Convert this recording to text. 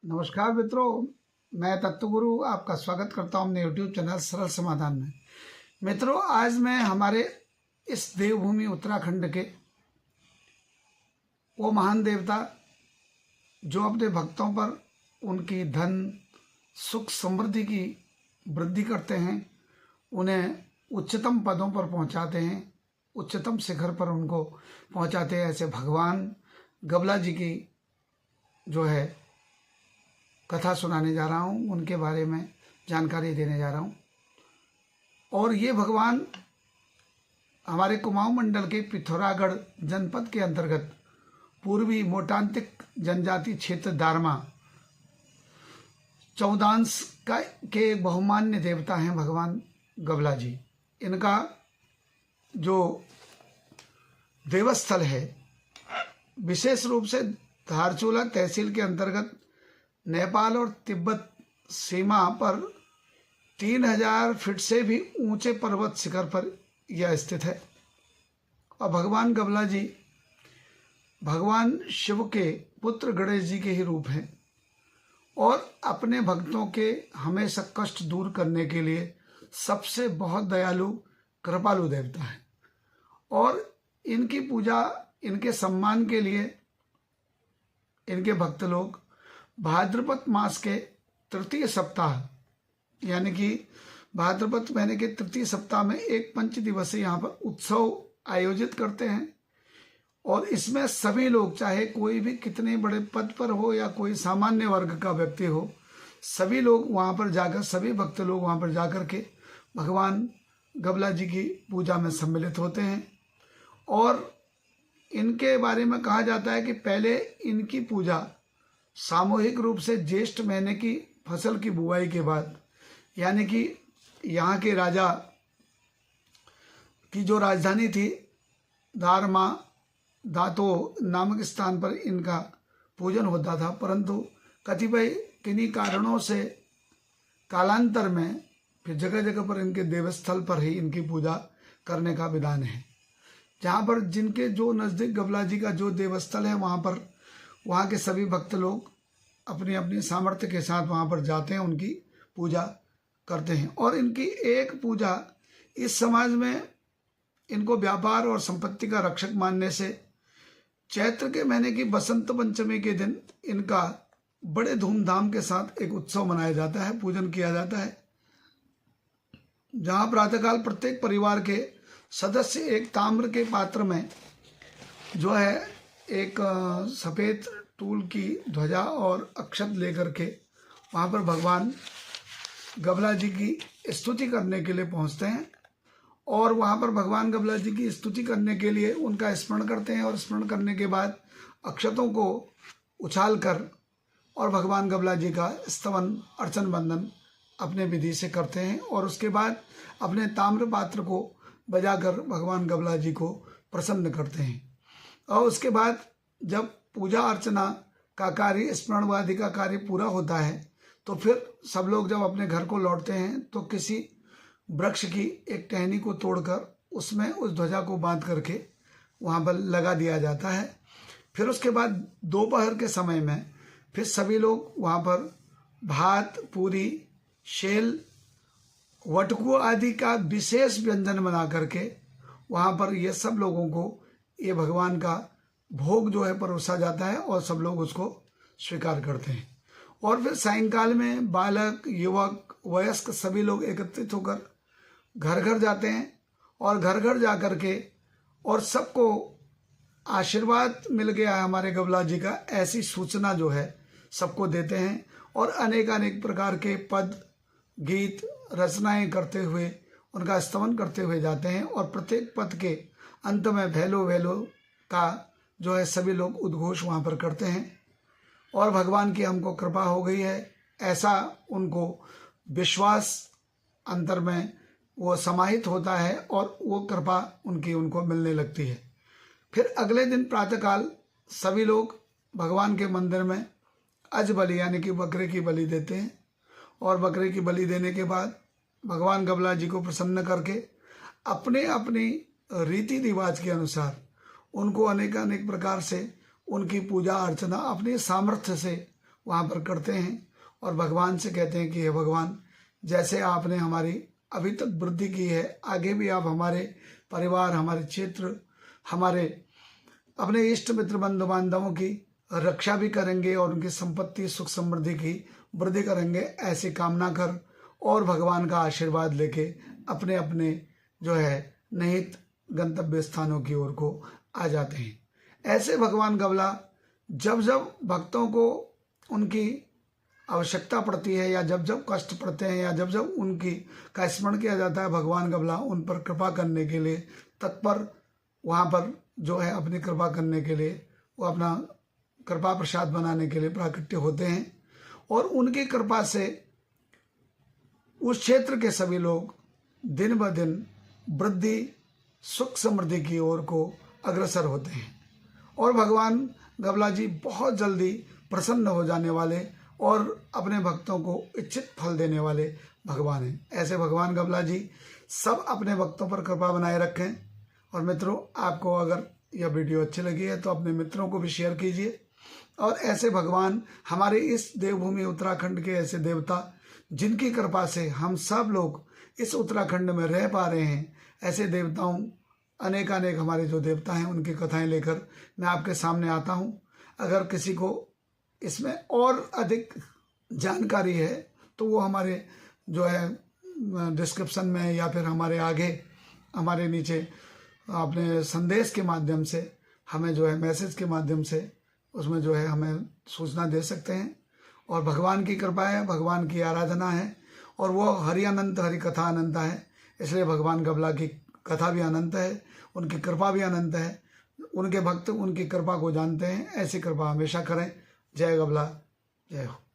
नमस्कार मित्रों, मैं तत्वगुरु आपका स्वागत करता हूं अपने यूट्यूब चैनल सरल समाधान में। मित्रों, आज मैं हमारे इस देवभूमि उत्तराखंड के वो महान देवता जो अपने भक्तों पर उनकी धन सुख समृद्धि की वृद्धि करते हैं, उन्हें उच्चतम पदों पर पहुंचाते हैं, उच्चतम शिखर पर उनको पहुंचाते हैं, ऐसे भगवान गबला जी की जो है कथा सुनाने जा रहा हूँ, उनके बारे में जानकारी देने जा रहा हूँ। और ये भगवान हमारे कुमाऊं मंडल के पिथौरागढ़ जनपद के अंतर्गत पूर्वी मोटांतिक जनजाति क्षेत्र दारमा चौदांश का के एक बहुमान्य देवता हैं भगवान गबला जी। इनका जो देवस्थल है विशेष रूप से धारचूला तहसील के अंतर्गत नेपाल और तिब्बत सीमा पर 3000 फीट से भी ऊंचे पर्वत शिखर पर यह स्थित है। और भगवान गबला जी भगवान शिव के पुत्र गणेश जी के ही रूप हैं और अपने भक्तों के हमेशा कष्ट दूर करने के लिए सबसे बहुत दयालु कृपालु देवता है। और इनकी पूजा, इनके सम्मान के लिए इनके भक्त लोग भाद्रपद मास के तृतीय सप्ताह यानी कि भाद्रपद महीने के तृतीय सप्ताह में एक पंच दिवसीय यहाँ पर उत्सव आयोजित करते हैं। और इसमें सभी लोग, चाहे कोई भी कितने बड़े पद पर हो या कोई सामान्य वर्ग का व्यक्ति हो, सभी लोग वहाँ पर जाकर, सभी भक्त लोग वहाँ पर जाकर के भगवान गबला जी की पूजा में सम्मिलित होते हैं। और इनके बारे में कहा जाता है कि पहले इनकी पूजा सामूहिक रूप से ज्येष्ठ महीने की फसल की बुआई के बाद, यानी कि यहाँ के राजा की जो राजधानी थी दारमा दातो नामक स्थान पर इनका पूजन होता था, परंतु कतिपय किन्हीं कारणों से कालांतर में फिर जगह जगह पर इनके देवस्थल पर ही इनकी पूजा करने का विधान है। जहाँ पर जिनके जो नज़दीक गबला जी का जो देवस्थल है वहाँ पर वहाँ के सभी भक्त लोग अपनी अपनी सामर्थ्य के साथ वहाँ पर जाते हैं, उनकी पूजा करते हैं। और इनकी एक पूजा इस समाज में इनको व्यापार और संपत्ति का रक्षक मानने से चैत्र के महीने की बसंत पंचमी के दिन इनका बड़े धूमधाम के साथ एक उत्सव मनाया जाता है, पूजन किया जाता है, जहाँ प्रातःकाल प्रत्येक परिवार के सदस्य एक ताम्र के पात्र में जो है एक सफ़ेद टूल की ध्वजा और अक्षत लेकर के वहाँ पर भगवान गबला जी की स्तुति करने के लिए पहुँचते हैं। और वहाँ पर भगवान गबला जी की स्तुति करने के लिए उनका स्मरण करते हैं और स्मरण करने के बाद अक्षतों को उछाल कर और भगवान गबला जी का स्तवन अर्चन बंदन अपने विधि से करते हैं। और उसके बाद अपने ताम्र पात्र को बजाकर भगवान गबला जी को प्रसन्न करते हैं। और उसके बाद जब पूजा अर्चना का कार्य, स्मरणवादि का कार्य पूरा होता है तो फिर सब लोग जब अपने घर को लौटते हैं तो किसी वृक्ष की एक टहनी को तोड़कर उसमें उस ध्वजा को बांध करके वहाँ पर लगा दिया जाता है। फिर उसके बाद दोपहर के समय में फिर सभी लोग वहाँ पर भात, पूरी, शेल, वटकू आदि का विशेष व्यंजन बना करके वहाँ पर ये सब लोगों को ये भगवान का भोग जो है परोसा जाता है और सब लोग उसको स्वीकार करते हैं। और फिर सायंकाल में बालक, युवक, वयस्क सभी लोग एकत्रित होकर घर घर जाते हैं और घर घर जा कर के और सबको आशीर्वाद मिल गया है हमारे गबला जी का, ऐसी सूचना जो है सबको देते हैं। और अनेक अनेक प्रकार के पद, गीत, रचनाएं करते हुए उनका स्तवन करते हुए जाते हैं। और प्रत्येक पद के अंत में भैलो भैलो का जो है सभी लोग उद्घोष वहाँ पर करते हैं। और भगवान की हमको कृपा हो गई है, ऐसा उनको विश्वास अंतर में वो समाहित होता है और वो कृपा उनको मिलने लगती है। फिर अगले दिन प्रातःकाल सभी लोग भगवान के मंदिर में अज बलि यानी कि बकरे की बलि देते हैं। और बकरे की बलि देने के बाद भगवान गबला जी को प्रसन्न करके अपने अपनी रीति रिवाज के अनुसार उनको अनेक अनेक प्रकार से उनकी पूजा अर्चना अपने सामर्थ्य से वहाँ पर करते हैं और भगवान से कहते हैं कि हे भगवान, जैसे आपने हमारी अभी तक वृद्धि की है, आगे भी आप हमारे परिवार, हमारे क्षेत्र, हमारे अपने इष्ट मित्र बंधु बांधवों की रक्षा भी करेंगे और उनकी संपत्ति सुख समृद्धि की वृद्धि करेंगे, ऐसी कामना कर और भगवान का आशीर्वाद लेके अपने अपने जो है निहित गंतव्य स्थानों की ओर को आ जाते हैं। ऐसे भगवान गबला जब जब भक्तों को उनकी आवश्यकता पड़ती है या जब जब कष्ट पड़ते हैं या जब जब उनकी का स्मरण किया जाता है, भगवान गबला उन पर कृपा करने के लिए तत्पर, वहाँ पर जो है अपनी कृपा करने के लिए, वो अपना कृपा प्रसाद बनाने के लिए प्राकट्य होते हैं और उनकी कृपा से उस क्षेत्र के सभी लोग दिन ब दिन वृद्धि सुख समृद्धि की ओर को अग्रसर होते हैं और भगवान गबला जी बहुत जल्दी प्रसन्न हो जाने वाले और अपने भक्तों को इच्छित फल देने वाले भगवान हैं। ऐसे भगवान गबला जी सब अपने भक्तों पर कृपा बनाए रखें। और मित्रों, आपको अगर यह वीडियो अच्छी लगी है तो अपने मित्रों को भी शेयर कीजिए और ऐसे भगवान हमारे इस देवभूमि उत्तराखंड के ऐसे देवता जिनकी कृपा से हम सब लोग इस उत्तराखंड में रह पा रहे हैं, ऐसे देवताओं अनेकानेक हमारे जो देवता हैं उनकी कथाएं लेकर मैं आपके सामने आता हूं। अगर किसी को इसमें और अधिक जानकारी है तो वो हमारे जो है डिस्क्रिप्शन में या फिर हमारे आगे हमारे नीचे अपने संदेश के माध्यम से हमें जो है मैसेज के माध्यम से उसमें जो है हमें सूचना दे सकते हैं। और भगवान की कृपा है, भगवान की आराधना है और वो हरि अनंत, हरि कथा अनंत है, इसलिए भगवान गबला की कथा भी अनंत है, उनकी कृपा भी अनंत है। उनके भक्त उनकी कृपा को जानते हैं, ऐसी कृपा हमेशा करें। जय गबला, जय हो।